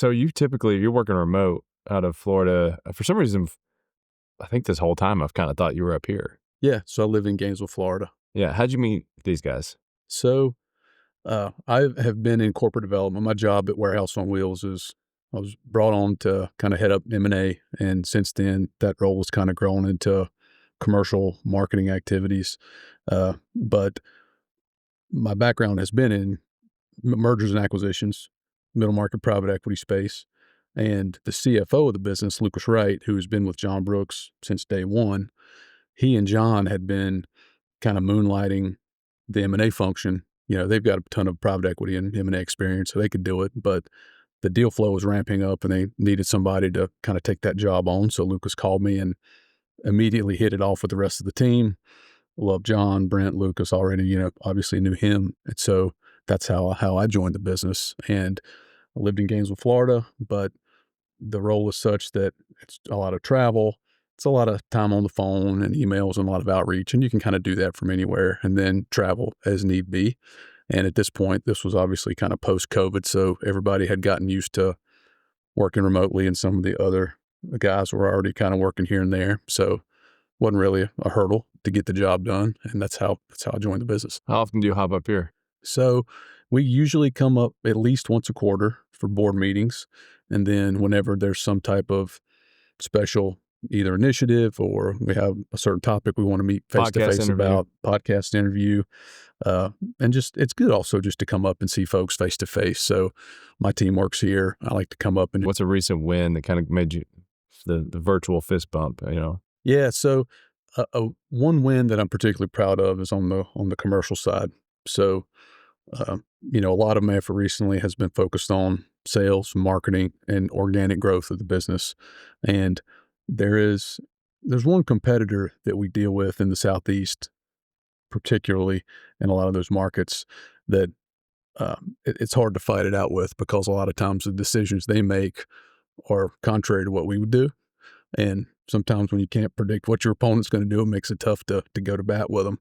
So you're working remote out of Florida. For some reason, I think this whole time I've kind of thought you were up here. Yeah, so I live in Gainesville, Florida. Yeah. How'd you meet these guys? So, I have been in corporate development. My job at Warehouse on Wheels is I was brought on to kinda head up M&A, and since then, that role has kinda grown into commercial marketing activities. But my background has been in mergers and acquisitions, middle market private equity space, and the CFO of the business, Lucas Wright, who has been with John Brooks since day one, he and John had been kinda moonlighting the M&A function. You know, they've got a ton of private equity and M&A experience, so they could do it, but the deal flow was ramping up, and they needed somebody to kinda take that job on, so Lucas called me and immediately hit it off with the rest of the team. Loved John, Brent, Lucas already, obviously knew him, and so that's how I joined the business, and I lived in Gainesville, Florida, but the role is such that it's a lot of travel. It's a lot of time on the phone and emails and a lot of outreach, and you can kind of do that from anywhere and then travel as need be. And at this point, this was obviously kind of post COVID, so everybody had gotten used to working remotely, and some of the other guys were already kind of working here and there. So wasn't really a hurdle to get the job done, and that's how I joined the business. How often do you hop up here? So we usually come up at least once a quarter for board meetings. And then whenever there's some type of special either initiative or we have a certain topic we want to meet face to Podcast face interview. about, podcast interview. And just, it's good also just to come up and see folks face to face. So my team works here. I like to come up and What's a recent win that kind of made you the virtual fist bump? yeah. So one win that I'm particularly proud of is on the commercial side. So a lot of my effort recently has been focused on sales, marketing, and organic growth of the business. And there's one competitor that we deal with in the Southeast, particularly in a lot of those markets, that it's hard to fight it out with because a lot of times the decisions they make are contrary to what we would do. And sometimes when you can't predict what your opponent's going to do, it makes it tough to go to bat with them.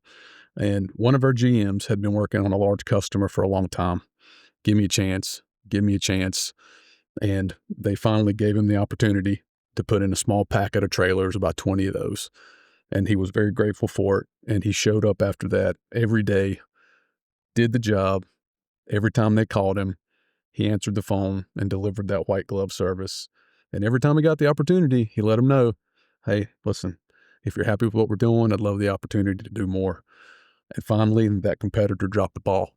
And one of our GMs had been working on a large customer for a long time. Give me a chance. Give me a chance. And they finally gave him the opportunity to put in a small packet of trailers, about 20 of those. And he was very grateful for it. And he showed up after that every day, did the job. Every time they called him, he answered the phone and delivered that white glove service. And every time he got the opportunity, he let them know, hey, listen, if you're happy with what we're doing, I'd love the opportunity to do more. And finally, that competitor dropped the ball.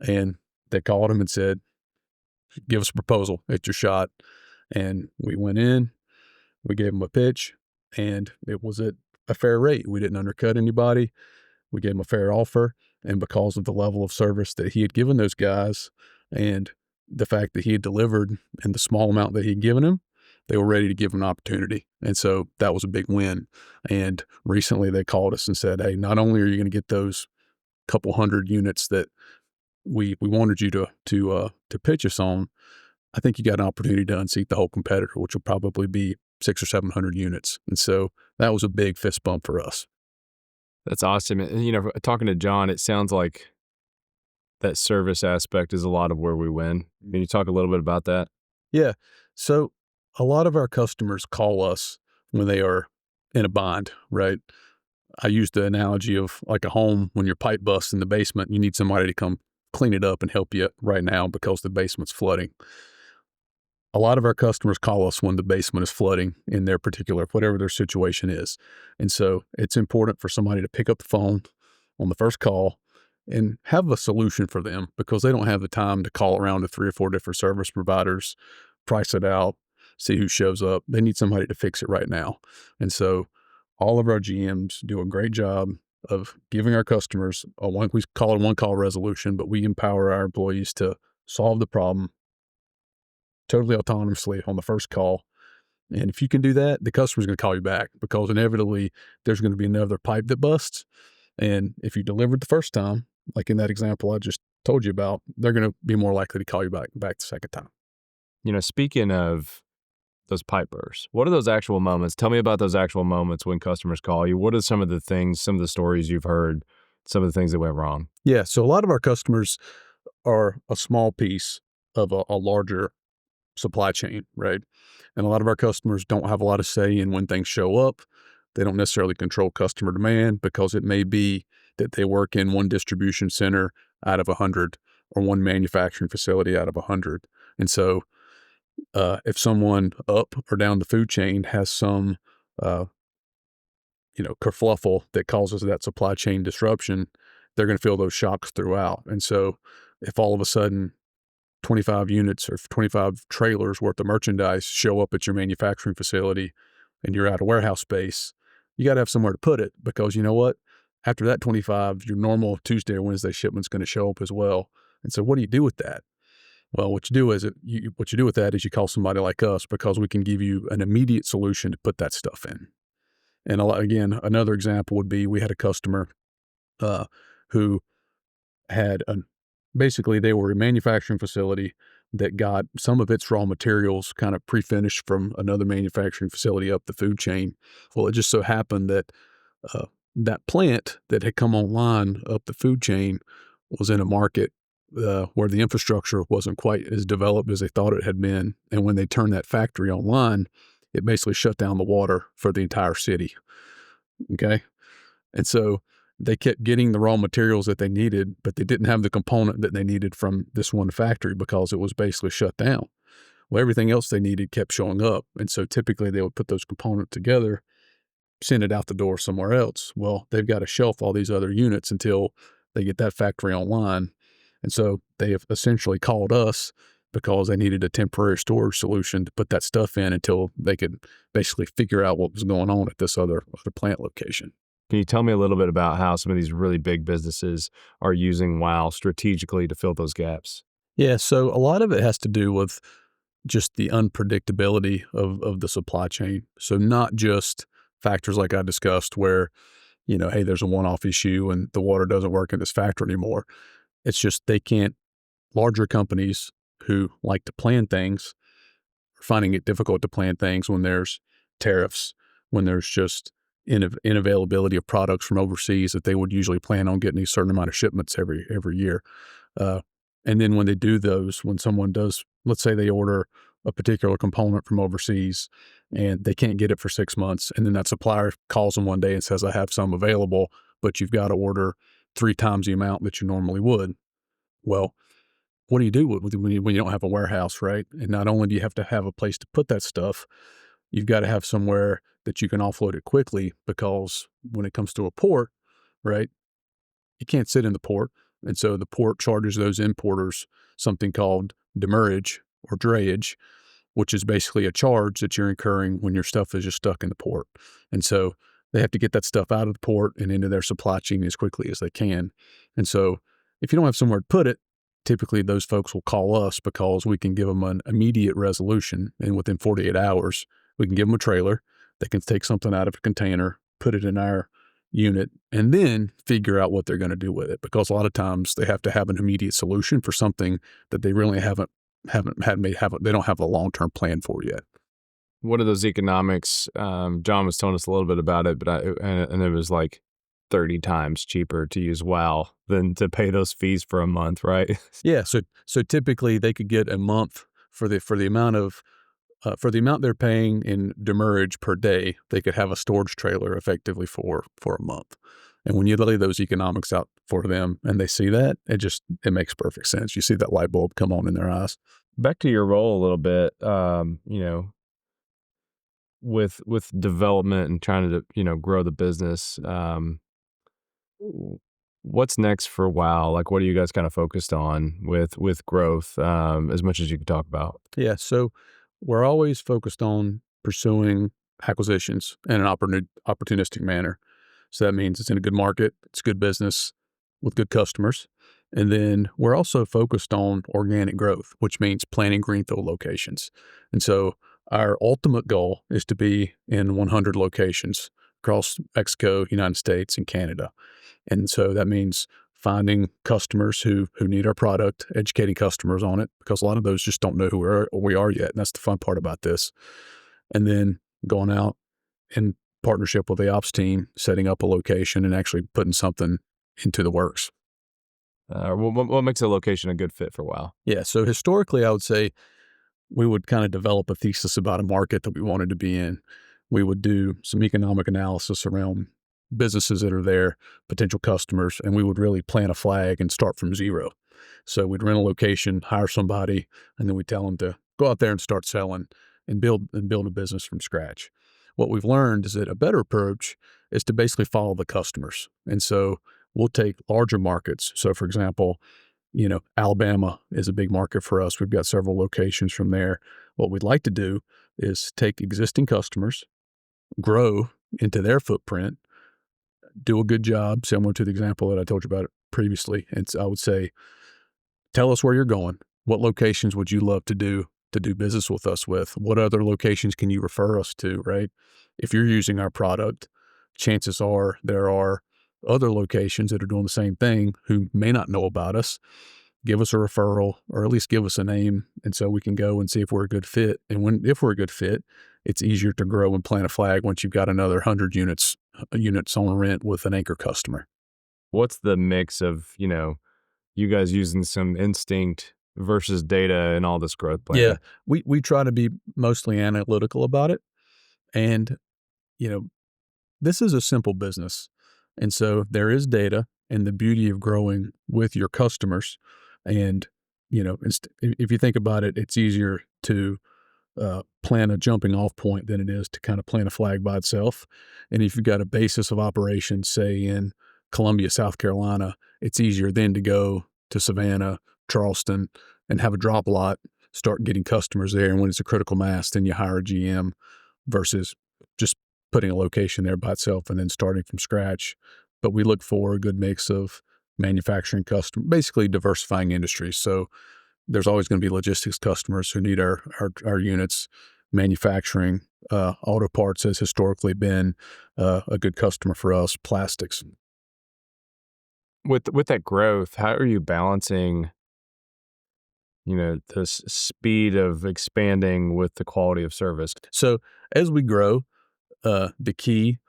And they called him and said, give us a proposal. It's your shot. And we went in, we gave him a pitch, and it was at a fair rate. We didn't undercut anybody. We gave him a fair offer. And because of the level of service that he had given those guys and the fact that he had delivered in the small amount that he had given him, they were ready to give him an opportunity. And so that was a big win. And recently they called us and said, hey, not only are you going to get those couple hundred units that we wanted you to pitch us on, I think you got an opportunity to unseat the whole competitor, which will probably be 600 or 700 units. And so that was a big fist bump for us. That's awesome. And, talking to John, it sounds like that service aspect is a lot of where we win. Can you talk a little bit about that? Yeah. So a lot of our customers call us when they are in a bind, right? I use the analogy of like a home when your pipe busts in the basement, you need somebody to come clean it up and help you right now because the basement's flooding. A lot of our customers call us when the basement is flooding in their particular, whatever their situation is. And so it's important for somebody to pick up the phone on the first call and have a solution for them because they don't have the time to call around to 3 or 4 different service providers, price it out, see who shows up. They need somebody to fix it right now. And so all of our GMs do a great job of giving our customers we call it a one-call resolution, but we empower our employees to solve the problem totally autonomously on the first call. And if you can do that, the customer's going to call you back because inevitably there's going to be another pipe that busts. And if you delivered the first time, like in that example I just told you about, they're going to be more likely to call you back the second time. Speaking of those pipe bursts, what are those actual moments? Tell me about those actual moments when customers call you. What are some of the stories you've heard, some of the things that went wrong? Yeah. So a lot of our customers are a small piece of a larger supply chain, right? And a lot of our customers don't have a lot of say in when things show up. They don't necessarily control customer demand because it may be that they work in one distribution center out of 100 or one manufacturing facility out of 100. And so if someone up or down the food chain has some, uh, kerfluffle that causes that supply chain disruption, they're going to feel those shocks throughout. And so if all of a sudden 25 units or 25 trailers worth of merchandise show up at your manufacturing facility and you're out of warehouse space, you got to have somewhere to put it because you know what? After that 25, your normal Tuesday or Wednesday shipment's going to show up as well. And so what do you do with that? Well, what you do is what you do with that is you call somebody like us because we can give you an immediate solution to put that stuff in. And again, another example would be we had a customer uh, who had an basically they were a manufacturing facility that got some of its raw materials kind of pre-finished from another manufacturing facility up the food chain. Well, it just so happened that uh, that plant that had come online up the food chain was in a market where the infrastructure wasn't quite as developed as they thought it had been. And when they turned that factory online, it basically shut down the water for the entire city. Okay. And so they kept getting the raw materials that they needed, but they didn't have the component that they needed from this one factory because it was basically shut down. Well, everything else they needed kept showing up. And so typically they would put those components together, send it out the door somewhere else. Well, they've got to shelf all these other units until they get that factory online. And so they have essentially called us because they needed a temporary storage solution to put that stuff in until they could basically figure out what was going on at this other plant location. Can you tell me a little bit about how some of these really big businesses are using WOW strategically to fill those gaps? Yeah, so a lot of it has to do with just the unpredictability of the supply chain. So not just factors like I discussed where, hey, there's a one-off issue and the water doesn't work in this factory anymore. It's just they can't larger companies who like to plan things are finding it difficult to plan things when there's tariffs, when there's just inavailability of products from overseas that they would usually plan on getting a certain amount of shipments every year. Uh, and then when they do those, when someone does, let's say they order a particular component from overseas and they can't get it for 6 months, and then that supplier calls them one day and says, "I have some available, but you've got to order 3 times the amount that you normally would." Well, what do you do when you don't have a warehouse, right? And not only do you have to have a place to put that stuff, you've got to have somewhere that you can offload it quickly because when it comes to a port, right, you can't sit in the port. And so the port charges those importers something called demurrage or drayage, which is basically a charge that you're incurring when your stuff is just stuck in the port. And so they have to get that stuff out of the port and into their supply chain as quickly as they can. And so if you don't have somewhere to put it, typically those folks will call us because we can give them an immediate resolution. And within 48 hours, we can give them a trailer. They can take something out of a container, put it in our unit, and then figure out what they're going to do with it. Because a lot of times they have to have an immediate solution for something that they really they don't have a long-term plan for yet. What are those economics? John was telling us a little bit about it, but and it was like 30 times cheaper to use WOW than to pay those fees for a month, right? Yeah, so typically they could get a month for the amount of for the amount they're paying in demurrage per day, they could have a storage trailer effectively for a month. And when you lay those economics out for them and they see that, it makes perfect sense. You see that light bulb come on in their eyes. Back to your role a little bit, with development and trying to, grow the business, what's next for WOW? Like, what are you guys kind of focused on with growth, as much as you can talk about? Yeah, so we're always focused on pursuing acquisitions in an opportunistic manner. So that means it's in a good market, it's good business with good customers. And then we're also focused on organic growth, which means planting greenfield locations. And so our ultimate goal is to be in 100 locations across Mexico, United States, and Canada. And so that means finding customers who need our product, educating customers on it, because a lot of those just don't know who we are yet. And that's the fun part about this. And then going out in partnership with the ops team, setting up a location and actually putting something into the works. What makes a location a good fit for WOW? Yeah. So historically, I would say we would kind of develop a thesis about a market that we wanted to be in. We would do some economic analysis around businesses that are there, potential customers, and we would really plant a flag and start from zero. So we'd rent a location, hire somebody, and then we'd tell them to go out there and start selling and build a business from scratch. What we've learned is that a better approach is to basically follow the customers. And so we'll take larger markets. So for example, Alabama is a big market for us. We've got several locations from there. What we'd like to do is take existing customers, grow into their footprint, do a good job, similar to the example that I told you about previously. And so I would say, tell us where you're going. What locations would you love to do business with us with? What other locations can you refer us to, right? If you're using our product, chances are there are other locations that are doing the same thing who may not know about us. Give us a referral or at least give us a name. And so we can go and see if we're a good fit. And if we're a good fit, it's easier to grow and plant a flag once you've got another 100 units on rent with an anchor customer. What's the mix of, you guys using some instinct versus data and all this growth Yeah. planning? We try to be mostly analytical about it. And, you know, this is a simple business. And so there is data and the beauty of growing with your customers. And, if you think about it, it's easier to plan a jumping off point than it is to kind of plant a flag by itself. And if you've got a basis of operations, say in Columbia, South Carolina, it's easier then to go to Savannah, Charleston, and have a drop lot, start getting customers there. And when it's a critical mass, then you hire a GM versus just putting a location there by itself and then starting from scratch. But we look for a good mix of manufacturing, custom, basically diversifying industries. So there's always going to be logistics customers who need our units. Manufacturing, auto parts has historically been a good customer for us. Plastics. With that growth, how are you balancing, this speed of expanding with the quality of service? So as we grow, the key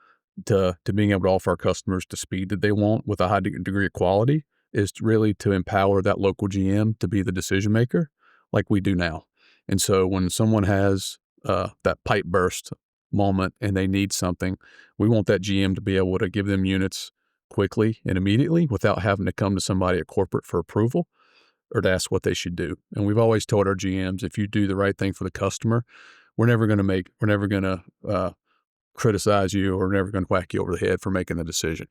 to being able to offer our customers the speed that they want with a high degree of quality is really to empower that local GM to be the decision maker like we do now. And so when someone has that pipe burst moment and they need something, we want that GM to be able to give them units quickly and immediately without having to come to somebody at corporate for approval or to ask what they should do. And we've always told our GMs, if you do the right thing for the customer, we're never going to criticize you or never going to whack you over the head for making the decision.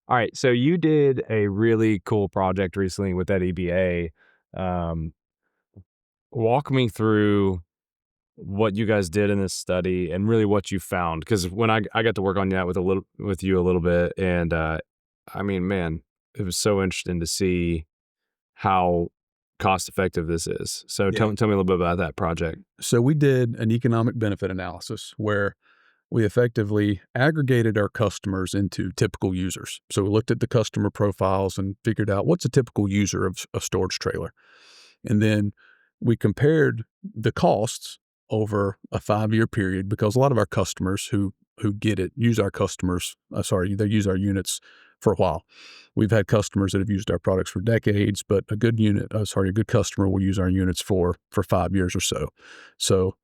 All right, so you did a really cool project recently with that EBA. Um, Walk me through what you guys did in this study and really what you found. Because when I got to work on that with you a little bit, and I mean, man, it was so interesting to see how cost effective this is. So Yeah. tell me a little bit about that project. So we did an economic benefit analysis where we effectively aggregated our customers into typical users. So we looked at the customer profiles and figured out what's a typical user of a storage trailer. And then we compared the costs over a 5-year period because a lot of our customers who get it use our they use our units for a while. We've had customers that have used our products for decades, but a good customer will use our units for 5 years or so. So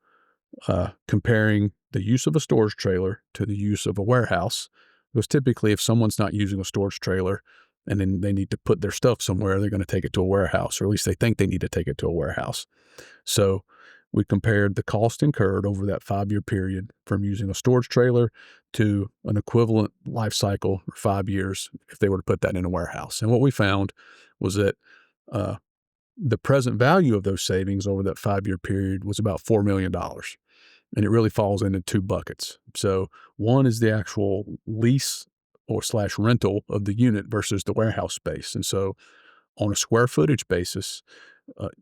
comparing the use of a storage trailer to the use of a warehouse, because typically if someone's not using a storage trailer and then they need to put their stuff somewhere, they're going to take it to a warehouse, or at least they think they need to take it to a warehouse. So we compared the cost incurred over that 5-year period from using a storage trailer to an equivalent life cycle for 5 years if they were to put that in a warehouse. And what we found was that the present value of those savings over that 5-year period was about $4 million. And it really falls into two buckets. So one is the actual lease or / rental of the unit versus the warehouse space. And so on a square footage basis,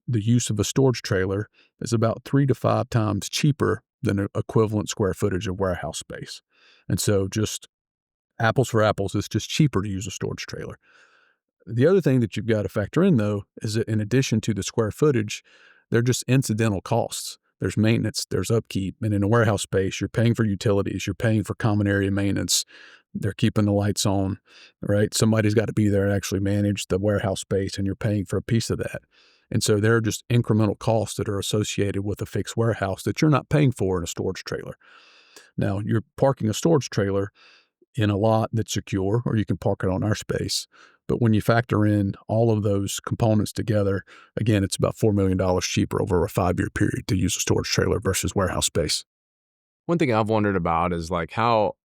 the use of a storage trailer is about 3 to 5 times cheaper than an equivalent square footage of warehouse space. And so just apples for apples, it's just cheaper to use a storage trailer. The other thing that you've got to factor in, though, is that in addition to the square footage, they're just incidental costs. There's maintenance, there's upkeep. And in a warehouse space, you're paying for utilities, you're paying for common area maintenance. They're keeping the lights on, right? Somebody's got to be there and actually manage the warehouse space, and you're paying for a piece of that. And so there are just incremental costs that are associated with a fixed warehouse that you're not paying for in a storage trailer. Now, you're parking a storage trailer in a lot that's secure, or you can park it on our space. But when you factor in all of those components together, again, it's about $4 million cheaper over a 5-year period to use a storage trailer versus warehouse space. One thing I've wondered about is like how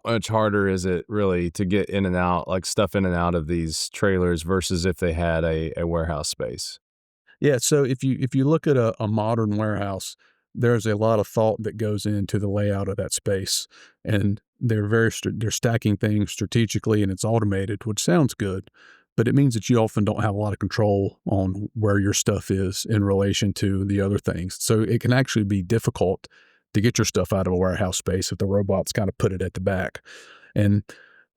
much harder is it really to get in and out, like stuff in and out of these trailers versus if they had a warehouse space? Yeah, so if you look at a modern warehouse, there's a lot of thought that goes into the layout of that space, and they're stacking things strategically, and it's automated, which sounds good, but it means that you often don't have a lot of control on where your stuff is in relation to the other things. So it can actually be difficult to get your stuff out of a warehouse space if the robots kind of put it at the back. And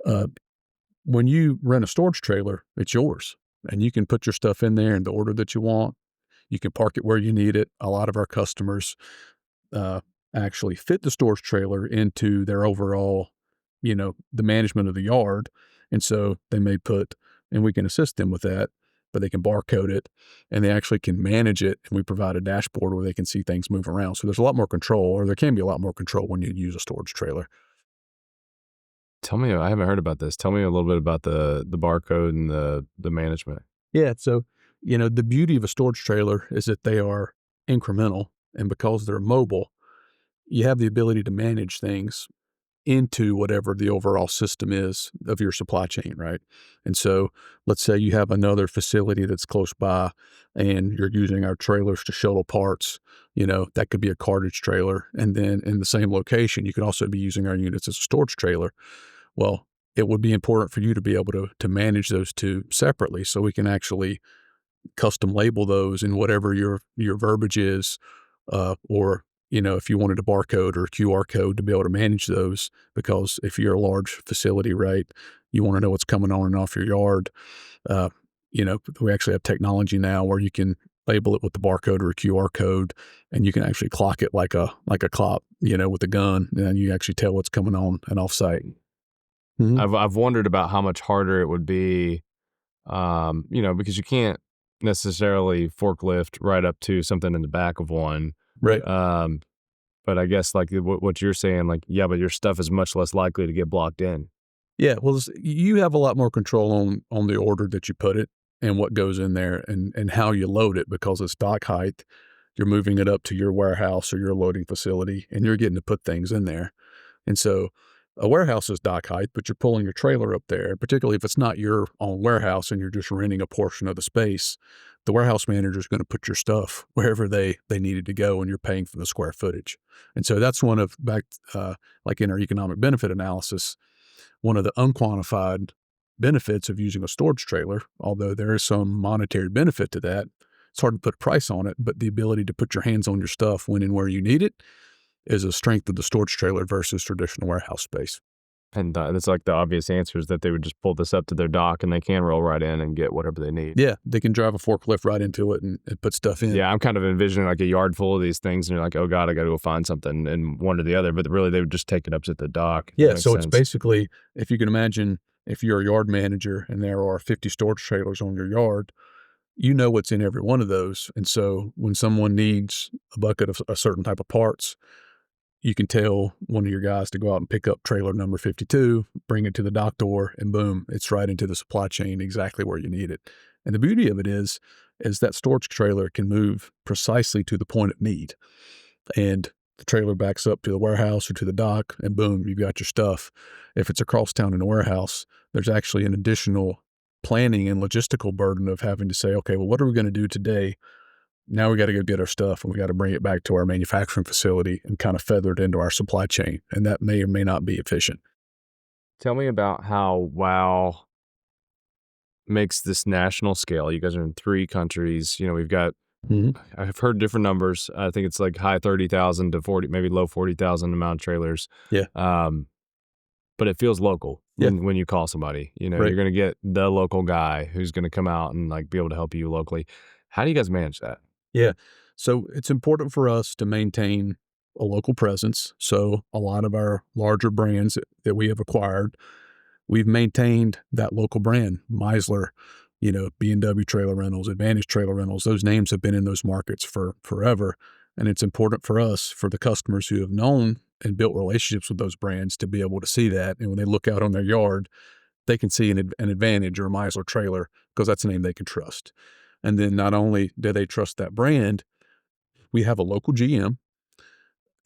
uh, when you rent a storage trailer, it's yours, and you can put your stuff in there in the order that you want. You can park it where you need it. A lot of our customers uh, actually fit the storage trailer into their overall, the management of the yard. And so they may put, and we can assist them with that, but they can barcode it and they actually can manage it. And we provide a dashboard where they can see things move around. So there's a lot more control, or there can be a lot more control when you use a storage trailer. Tell me, I haven't heard about this. Tell me a little bit about the barcode and the management. Yeah. So, the beauty of a storage trailer is that they are incremental. And because they're mobile, you have the ability to manage things into whatever the overall system is of your supply chain, right? And so let's say you have another facility that's close by and you're using our trailers to shuttle parts, that could be a cartage trailer. And then in the same location, you could also be using our units as a storage trailer. Well, it would be important for you to be able to manage those two separately so we can actually custom label those in whatever your verbiage is, or if you wanted a barcode or a QR code to be able to manage those, because if you're a large facility, right, you want to know what's coming on and off your yard. Uh, we actually have technology now where you can label it with the barcode or a QR code, and you can actually clock it like a clock, with a gun, and you actually tell what's coming on and off site. Hmm. I've wondered about how much harder it would be, because you can't necessarily forklift right up to something in the back of one. Right. Um, but I guess like what you're saying, like, yeah, but your stuff is much less likely to get blocked in. Yeah, well, you have a lot more control on the order that you put it and what goes in there and how you load it, because it's dock height. You're moving it up to your warehouse or your loading facility, and you're getting to put things in there. And so a warehouse is dock height, but you're pulling your trailer up there, particularly if it's not your own warehouse and you're just renting a portion of the space. The warehouse manager is going to put your stuff wherever they needed to go, and you're paying for the square footage. And so that's one of like in our economic benefit analysis, one of the unquantified benefits of using a storage trailer, although there is some monetary benefit to that. It's hard to put a price on it, but the ability to put your hands on your stuff when and where you need it is a strength of the storage trailer versus traditional warehouse space. And that's like the obvious answer is that they would just pull this up to their dock and they can roll right in and get whatever they need. Yeah, they can drive a forklift right into it and put stuff in. Yeah, I'm kind of envisioning like a yard full of these things, and you're like, oh God, I got to go find something, and one or the other. But really, they would just take it up to the dock. That Yeah, makes so it's sense. basically, if you can imagine, if you're a yard manager and there are 50 storage trailers on your yard, you know what's in every one of those. And so when someone needs a bucket of a certain type of parts, you can tell one of your guys to go out and pick up trailer number 52, bring it to the dock door, and boom, it's right into the supply chain exactly where you need it. And the beauty of it is that storage trailer can move precisely to the point of need. And the trailer backs up to the warehouse or to the dock, and boom, you've got your stuff. If it's across town in a warehouse, there's actually an additional planning and logistical burden of having to say, okay, well, what are we going to do today? Now we got to go get our stuff and we got to bring it back to our manufacturing facility and kind of feather it into our supply chain. And that may or may not be efficient. Tell me about how WOW makes this national scale. You guys are in 3 countries. We've got, Hmm. I've heard different numbers. I think it's like high 30,000 to 40, maybe low 40,000 amount of trailers. Yeah. But it feels local Yeah. when you call somebody. Right. You're going to get the local guy who's going to come out and like be able to help you locally. How do you guys manage that? Yeah. So it's important for us to maintain a local presence. So a lot of our larger brands that we have acquired, we've maintained that local brand. Meisler, B&W Trailer Rentals, Advantage Trailer Rentals, those names have been in those markets for forever. And it's important for us, for the customers who have known and built relationships with those brands, to be able to see that. And when they look out on their yard, they can see an Advantage or a Meisler trailer because that's a name they can trust. And then not only do they trust that brand, we have a local GM,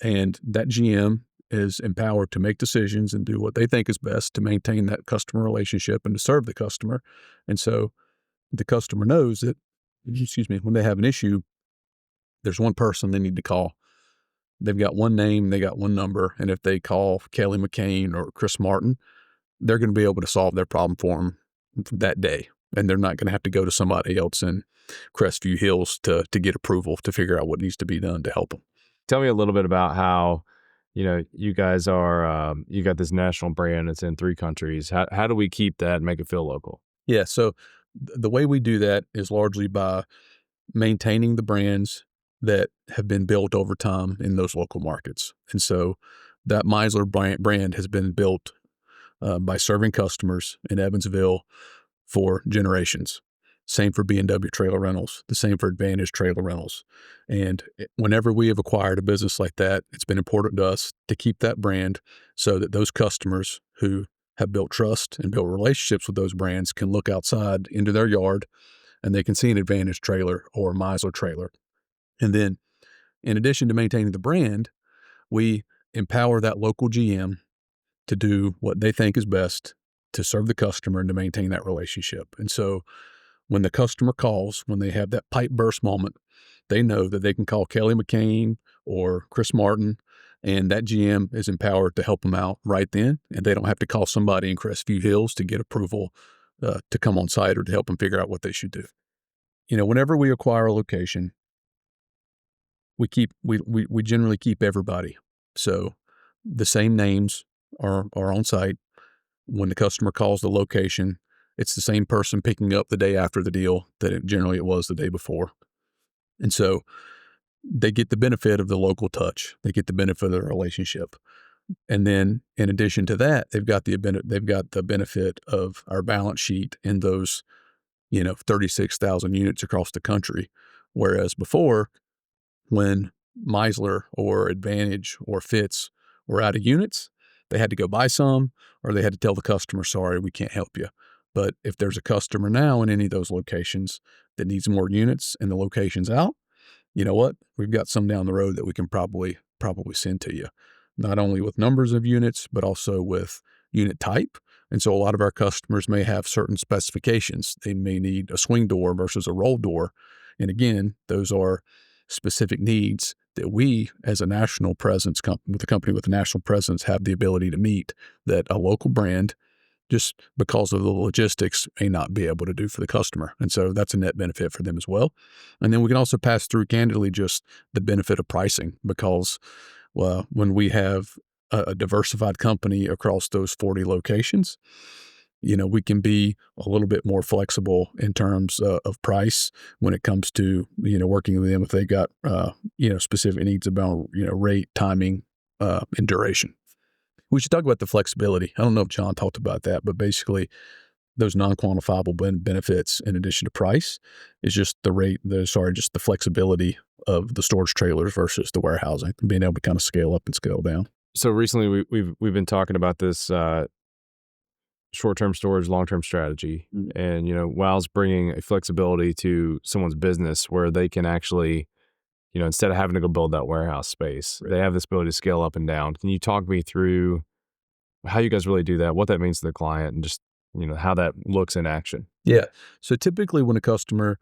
and that GM is empowered to make decisions and do what they think is best to maintain that customer relationship and to serve the customer. And so the customer knows that, excuse me, when they have an issue, there's one person they need to call. They've got one name, they got one number, and if they call Kelly McCain or Chris Martin, they're going to be able to solve their problem for them that day. And they're not going to have to go to somebody else in Crestview Hills to get approval to figure out what needs to be done to help them. Tell me a little bit about how, you guys are, you got this national brand that's in 3 countries. How do we keep that and make it feel local? Yeah, so the way we do that is largely by maintaining the brands that have been built over time in those local markets. And so that Meisler brand has been built by serving customers in Evansville for generations. Same for B&W Trailer Rentals, the same for Advantage Trailer Rentals. And whenever we have acquired a business like that, it's been important to us to keep that brand so that those customers who have built trust and built relationships with those brands can look outside into their yard and they can see an Advantage trailer or a Meisler trailer. And then, in addition to maintaining the brand, we empower that local GM to do what they think is best to serve the customer and to maintain that relationship. And so when the customer calls, when they have that pipe burst moment, they know that they can call Kelly McCain or Chris Martin, and that GM is empowered to help them out right then. And they don't have to call somebody in Crestview Hills to get approval to come on site or to help them figure out what they should do. Whenever we acquire a location, we generally keep everybody. So the same names are on site. When the customer calls the location, it's the same person picking up the day after the deal that it was the day before. And so they get the benefit of the local touch. They get the benefit of the relationship. And then in addition to that, they've got the benefit of our balance sheet in those, 36,000 units across the country. Whereas before, when Meisler or Advantage or Fitz were out of units, they had to go buy some, or they had to tell the customer, sorry, we can't help you. But if there's a customer now in any of those locations that needs more units and the location's out, you know what? We've got some down the road that we can probably send to you, not only with numbers of units, but also with unit type. And so a lot of our customers may have certain specifications. They may need a swing door versus a roll door. And again, those are specific needs that we, as a national presence with a company with a national presence, have the ability to meet that a local brand, just because of the logistics, may not be able to do for the customer. And so that's a net benefit for them as well. And then we can also pass through candidly just the benefit of pricing, because when we have a diversified company across those 40 locations, we can be a little bit more flexible in terms of price when it comes to, working with them if they got, specific needs about, rate, timing, and duration. We should talk about the flexibility. I don't know if John talked about that, but basically those non-quantifiable benefits in addition to price is just just the flexibility of the storage trailers versus the warehousing, being able to kind of scale up and scale down. So recently we've been talking about this short-term storage, long-term strategy. Mm. And, Wow's bringing a flexibility to someone's business where they can actually, instead of having to go build that warehouse space, Right. they have this ability to scale up and down. Can you talk me through how you guys really do that, what that means to the client, and just, how that looks in action? Yeah. So typically when a customer,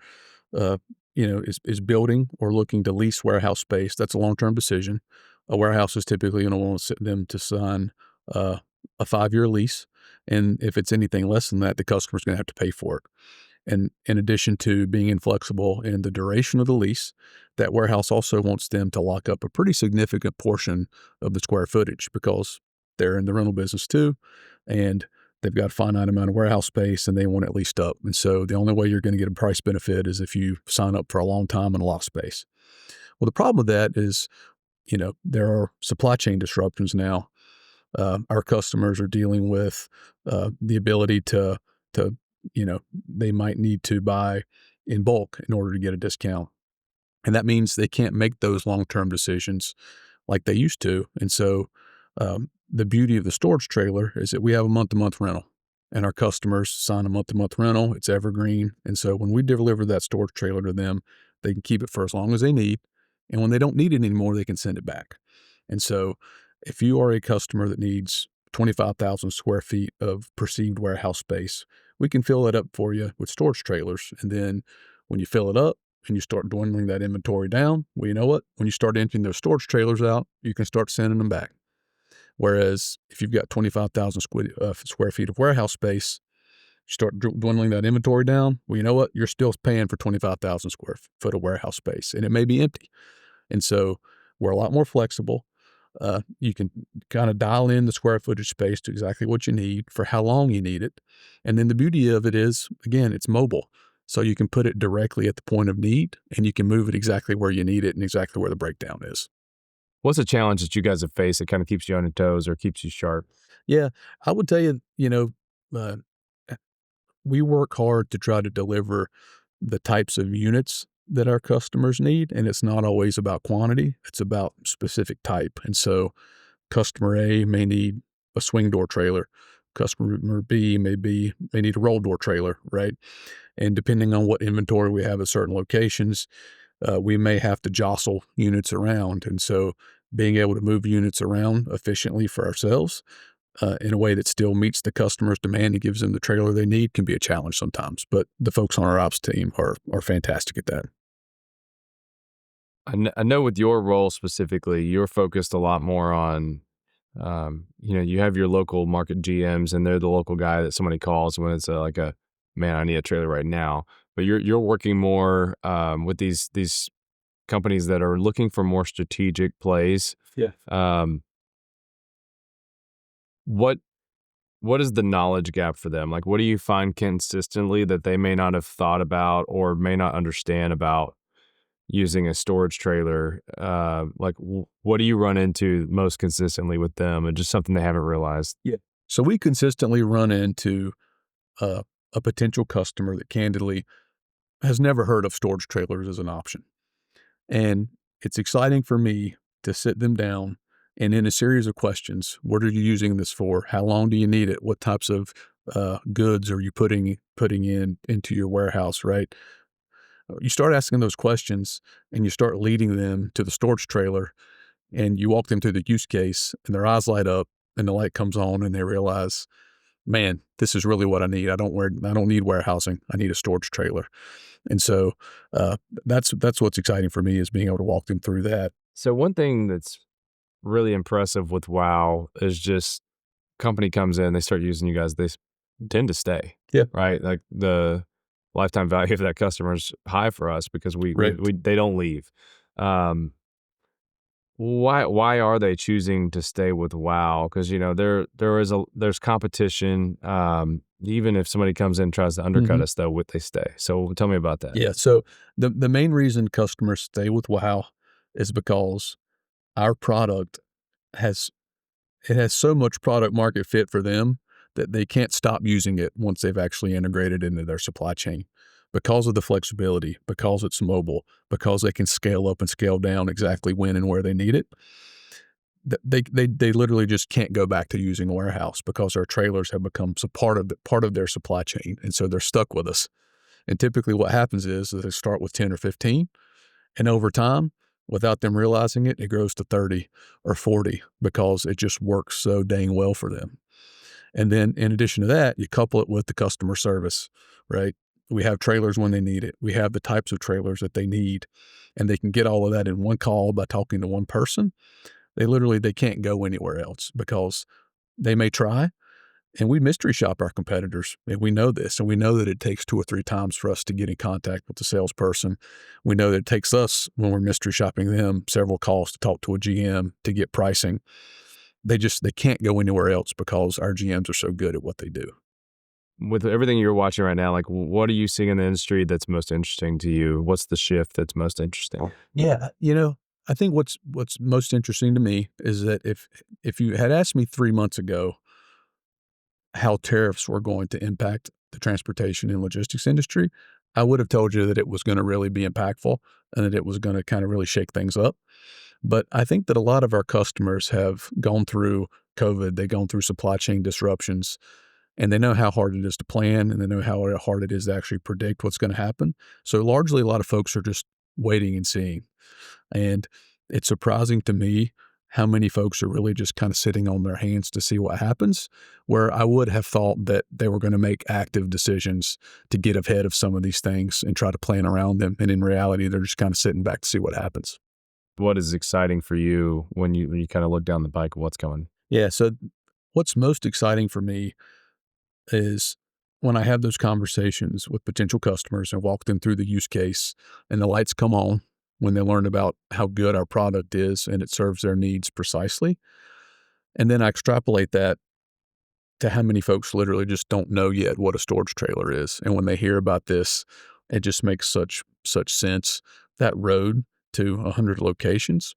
uh, is building or looking to lease warehouse space, that's a long-term decision. A warehouse is typically going to want them to sign a 5-year lease. And if it's anything less than that, the customer's going to have to pay for it. And in addition to being inflexible in the duration of the lease, that warehouse also wants them to lock up a pretty significant portion of the square footage, because they're in the rental business too, and they've got a finite amount of warehouse space and they want it leased up. And so the only way you're going to get a price benefit is if you sign up for a long time and a lot of space. Well, the problem with that is, there are supply chain disruptions now. Our customers are dealing with the ability to they might need to buy in bulk in order to get a discount. And that means they can't make those long-term decisions like they used to. And so, the beauty of the storage trailer is that we have a month-to-month rental, and our customers sign a month-to-month rental. It's evergreen. And so when we deliver that storage trailer to them, they can keep it for as long as they need. And when they don't need it anymore, they can send it back. And so if you are a customer that needs 25,000 square feet of perceived warehouse space, we can fill it up for you with storage trailers. And then when you fill it up and you start dwindling that inventory down, well, you know what? When you start emptying those storage trailers out, you can start sending them back. Whereas if you've got 25,000 square feet of warehouse space, you start dwindling that inventory down, well, you know what? You're still paying for 25,000 square foot of warehouse space, and it may be empty. And so we're a lot more flexible. You can kind of dial in the square footage space to exactly what you need for how long you need it. And then the beauty of it is, again, it's mobile. So you can put it directly at the point of need, and you can move it exactly where you need it and exactly where the breakdown is. What's a challenge that you guys have faced that kind of keeps you on your toes or keeps you sharp? Yeah, I would tell you, uh, we work hard to try to deliver the types of units that our customers need, and it's not always about quantity, it's about specific type. And so customer A may need a swing door trailer. Customer B may need a roll door trailer, right? And depending on what inventory we have at certain locations, we may have to jostle units around. And so being able to move units around efficiently for ourselves in a way that still meets the customer's demand and gives them the trailer they need can be a challenge sometimes. But the folks on our ops team are fantastic at that. I know with your role specifically, you're focused a lot more on, you have your local market GMs, and they're the local guy that somebody calls when it's like a man, I need a trailer right now. But you're working more with these companies that are looking for more strategic plays. Yeah. Um, what what is the knowledge gap for them? Like, what do you find consistently that they may not have thought about or may not understand about using a storage trailer? Like, what do you run into most consistently with them, and just something they haven't realized? Yeah. So we consistently run into uh, a potential customer that candidly has never heard of storage trailers as an option. And it's exciting for me to sit them down and in a series of questions, what are you using this for? How long do you need it? What types of goods are you putting into your warehouse, right? You start asking those questions and you start leading them to the storage trailer and you walk them through the use case and their eyes light up and the light comes on and they realize, man, this is really what I need. I don't need warehousing. I need a storage trailer. And so uh, that's what's exciting for me is being able to walk them through that. So one thing that's really impressive with Wow is just company comes in, they start using you guys, tend to stay, Yeah. right? Like the lifetime value of that customer is high for us because Right. they don't leave. Um, why are they choosing to stay with Wow? Because there's competition. Even if somebody comes in and tries to undercut Hmm. us, though, they stay. So tell me about that. Yeah. So the main reason customers stay with Wow is because our product has it has so much product market fit for them that they can't stop using it once they've actually integrated into their supply chain because of the flexibility, because it's mobile, because they can scale up and scale down exactly when and where they need it. They literally just can't go back to using a warehouse because our trailers have become part of their supply chain, and so they're stuck with us. And typically, what happens is that they start with 10 or 15, and over time, without them realizing it, it grows to 30 or 40 because it just works so dang well for them. And then in addition to that, you couple it with the customer service, right? We have trailers when they need it. We have the types of trailers that they need, and they can get all of that in one call by talking to one person. They can't go anywhere else because they may try, and we mystery shop our competitors, and we know this, and we know that it takes 2 or 3 times for us to get in contact with the salesperson. We know that it takes us, when we're mystery shopping them, several calls to talk to a GM to get pricing. They can't go anywhere else because our GMs are so good at what they do. With everything you're watching right now, like what are you seeing in the industry that's most interesting to you? What's the shift that's most interesting? Yeah, I think what's most interesting to me is that if you had asked me 3 months ago how tariffs were going to impact the transportation and logistics industry, I would have told you that it was going to really be impactful and that it was going to kind of really shake things up. But I think that a lot of our customers have gone through COVID, they've gone through supply chain disruptions, and they know how hard it is to plan and they know how hard it is to actually predict what's going to happen. So largely, a lot of folks are just waiting and seeing. And it's surprising to me how many folks are really just kind of sitting on their hands to see what happens, where I would have thought that they were going to make active decisions to get ahead of some of these things and try to plan around them. And in reality, they're just kind of sitting back to see what happens. What is exciting for you when you kind of look down the pike of what's coming? Yeah. So what's most exciting for me is when I have those conversations with potential customers and walk them through the use case and the lights come on when they learn about how good our product is and it serves their needs precisely. And then I extrapolate that to how many folks literally just don't know yet what a storage trailer is. And when they hear about this, it just makes such sense. That road to 100 locations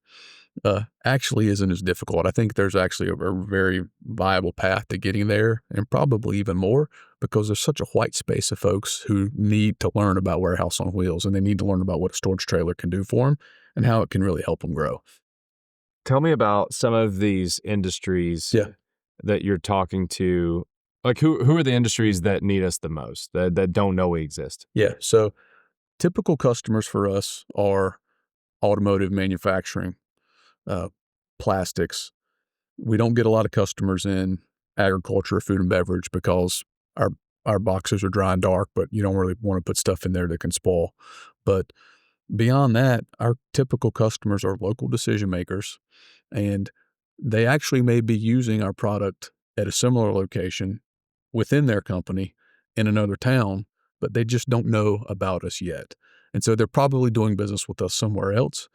actually isn't as difficult. I think there's actually a very viable path to getting there, and probably even more because there's such a white space of folks who need to learn about warehouse on wheels, and they need to learn about what a storage trailer can do for them and how it can really help them grow. Tell me about some of these industries Yeah, that you're talking to. Like who are the industries that need us the most, that don't know we exist? yeah. So typical customers for us are automotive manufacturing, uh, plastics. We don't get a lot of customers in agriculture, food and beverage because our our boxes are dry and dark, but you don't really want to put stuff in there that can spoil. But beyond that, our typical customers are local decision makers, and they actually may be using our product at a similar location within their company in another town, but they just don't know about us yet. And so they're probably doing business with us somewhere else,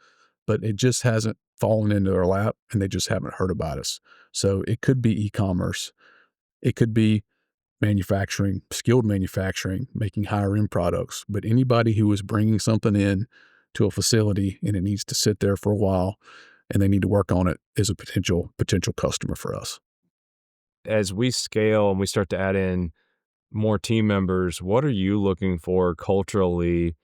but it just hasn't fallen into their lap and they just haven't heard about us. So it could be e-commerce. It could be manufacturing, skilled manufacturing, making higher end products. But anybody who is bringing something in to a facility and it needs to sit there for a while and they need to work on it is a potential customer for us. As we scale and we start to add in more team members, what are you looking for culturally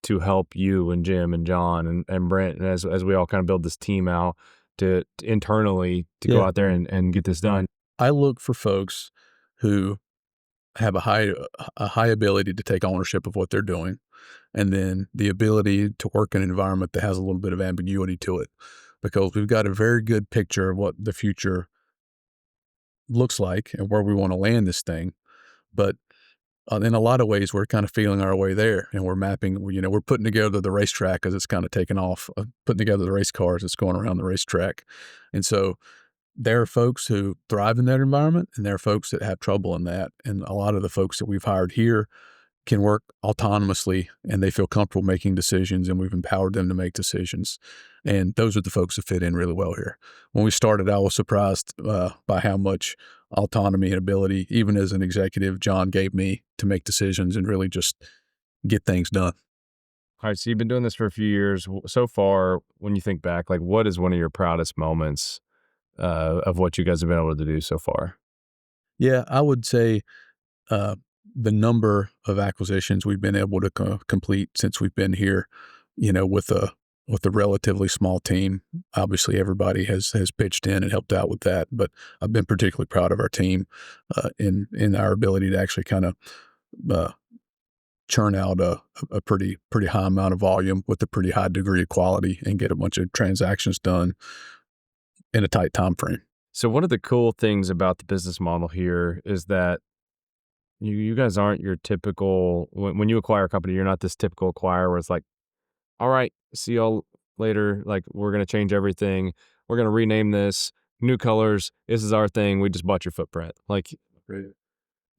to help you and Jim and John and Brent, and as we all kind of build this team out to internally to go Yeah. out there and get this done? I look for folks who have a high ability to take ownership of what they're doing, and then the ability to work in an environment that has a little bit of ambiguity to it, because we've got a very good picture of what the future looks like and where we want to land this thing. But in a lot of ways, we're kind of feeling our way there, and we're mapping. We're putting together the racetrack as it's kind of taking off, putting together the race cars that's going around the racetrack, and so there are folks who thrive in that environment, and there are folks that have trouble in that. And a lot of the folks that we've hired here can work autonomously and they feel comfortable making decisions, and we've empowered them to make decisions. And those are the folks that fit in really well here. When we started, I was surprised by how much autonomy and ability, even as an executive, John gave me to make decisions and really just get things done. All right, so you've been doing this for a few years. So far, when you think back, like what is one of your proudest moments of what you guys have been able to do so far? Yeah, I would say uh, the number of acquisitions we've been able to complete since we've been here, with a relatively small team. Obviously, everybody has pitched in and helped out with that, but I've been particularly proud of our team in our ability to actually kind of uh, churn out a pretty high amount of volume with a pretty high degree of quality and get a bunch of transactions done in a tight time frame. So one of the cool things about the business model here is that you guys aren't your typical when you acquire a company, you're not this typical acquirer where it's like, all right, see y'all later. Like we're gonna change everything. We're gonna rename this, new colors. This is our thing. We just bought your footprint. Like Right.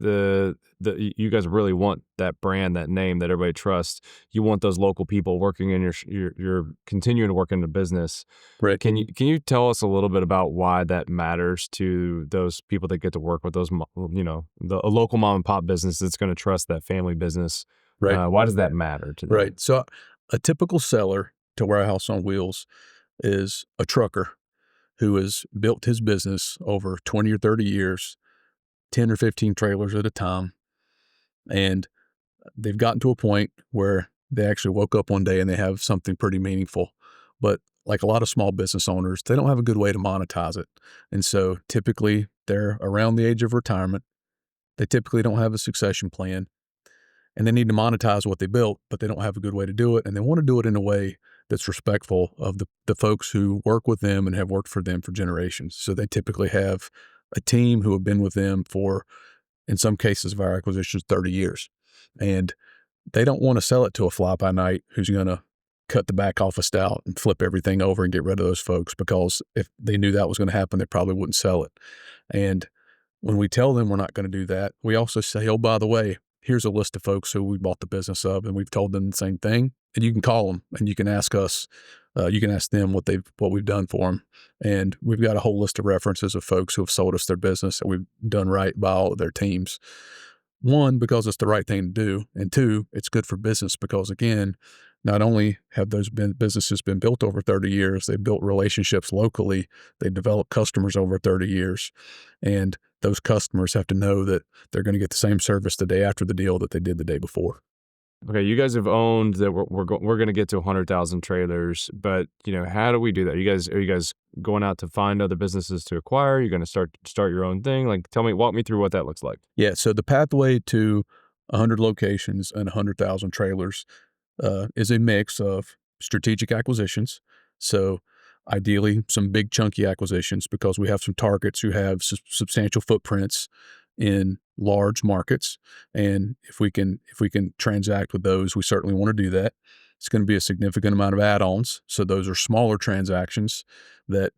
you guys really want that brand, that name that everybody trusts. You want those local people working in your continuing to work in the business. Right. Can you tell us a little bit about why that matters to those people that get to work with those a local mom and pop business that's going to trust that family business? Right. Why does that matter to them? Right. So a typical seller to Warehouse on Wheels is a trucker who has built his business over 20 or 30 years, 10 or 15 trailers at a time. And they've gotten to a point where they actually woke up one day and they have something pretty meaningful. But like a lot of small business owners, they don't have a good way to monetize it. And so typically they're around the age of retirement. They typically don't have a succession plan and they need to monetize what they built, but they don't have a good way to do it. And they want to do it in a way that's respectful of the folks who work with them and have worked for them for generations. So they typically have a team who have been with them for, in some cases of our acquisitions, 30 years. And they don't want to sell it to a fly by night who's going to cut the back off a stout and flip everything over and get rid of those folks, because if they knew that was going to happen, they probably wouldn't sell it. And when we tell them we're not going to do that, we also say, oh, by the way, here's a list of folks who we bought the business of, and we've told them the same thing. And you can call them and you can ask us, you can ask them what we've done for them. And we've got a whole list of references of folks who have sold us their business that we've done right by all of their teams. One, because it's the right thing to do. And two, it's good for business because, again, not only have those businesses been built over 30 years, they've built relationships locally, they developed customers over 30 years. And those customers have to know that they're going to get the same service the day after the deal that they did the day before. Okay, you guys have owned that we're going to get to 100,000 trailers, but how do we do that? Are you guys going out to find other businesses to acquire? You're going to start your own thing? Like, walk me through what that looks like. Yeah, so the pathway to 100 locations and 100,000 trailers is a mix of strategic acquisitions. So ideally, some big chunky acquisitions because we have some targets who have substantial footprints in large markets, and if we can transact with those, we certainly want to do that. It's going to be a significant amount of add-ons. So those are smaller transactions that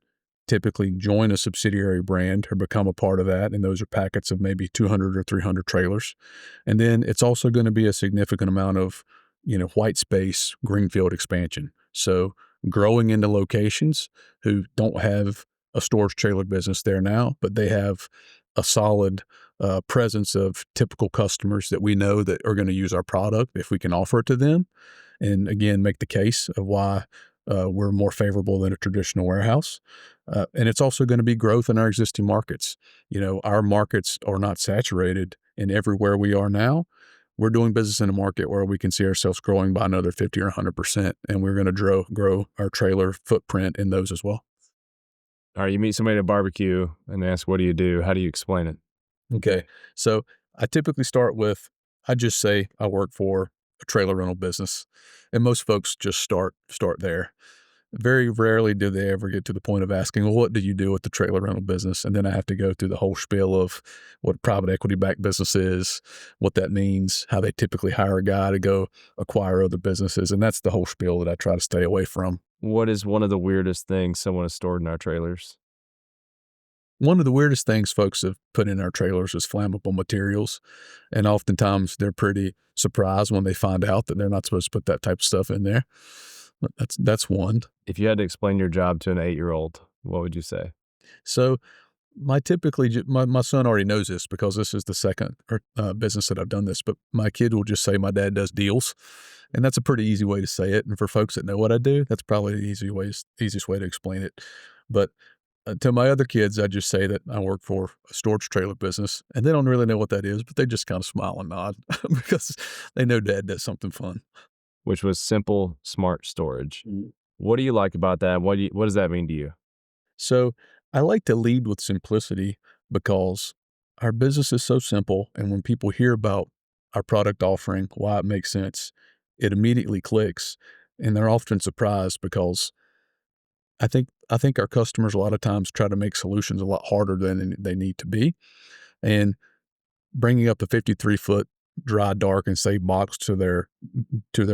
typically join a subsidiary brand or become a part of that. And those are packets of maybe 200 or 300 trailers. And then it's also going to be a significant amount of, white space, greenfield expansion. So growing into locations who don't have a storage trailer business there now, but they have a solid presence of typical customers that we know that are going to use our product if we can offer it to them. And again, make the case of why we're more favorable than a traditional warehouse. And it's also going to be growth in our existing markets. Our markets are not saturated, and everywhere we are now, we're doing business in a market where we can see ourselves growing by another 50 or 100%. And we're going to grow our trailer footprint in those as well. All right, you meet somebody at a barbecue and they ask, what do you do? How do you explain it? Okay. So I typically start with, I just say I work for a trailer rental business. And most folks just start there. Very rarely do they ever get to the point of asking, well, what do you do with the trailer rental business? And then I have to go through the whole spiel of what private equity backed business is, what that means, how they typically hire a guy to go acquire other businesses. And that's the whole spiel that I try to stay away from. What is one of the weirdest things someone has stored in our trailers? One of the weirdest things folks have put in our trailers is flammable materials. And oftentimes they're pretty surprised when they find out that they're not supposed to put that type of stuff in there. That's one. If you had to explain your job to an 8-year-old, what would you say? So my son already knows this because this is the second business that I've done this, but my kid will just say my dad does deals. And that's a pretty easy way to say it. And for folks that know what I do, that's probably the easiest way to explain it. But to my other kids, I just say that I work for a storage trailer business, and they don't really know what that is, but they just kind of smile and nod because they know dad does something fun. Which was simple, smart storage. Mm. What do you like about that? What does that mean to you? So I like to lead with simplicity because our business is so simple. And when people hear about our product offering, why it makes sense, it immediately clicks. And they're often surprised because I think our customers a lot of times try to make solutions a lot harder than they need to be. And bringing up a 53-foot dry, dark, and safe box to their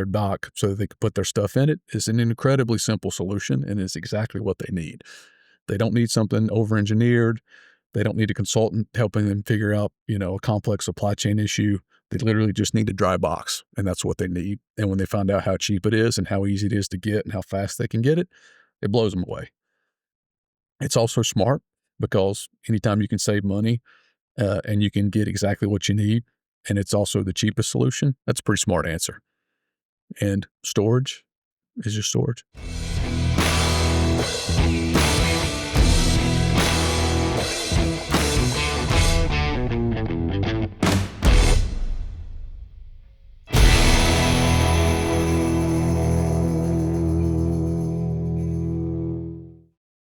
dock so that they can put their stuff in it is an incredibly simple solution and is exactly what they need. They don't need something over-engineered. They don't need a consultant helping them figure out, a complex supply chain issue. They literally just need a dry box, and that's what they need. And when they find out how cheap it is and how easy it is to get and how fast they can get it, it blows them away. It's also smart because anytime you can save money and you can get exactly what you need, and it's also the cheapest solution, that's a pretty smart answer. And storage is just storage.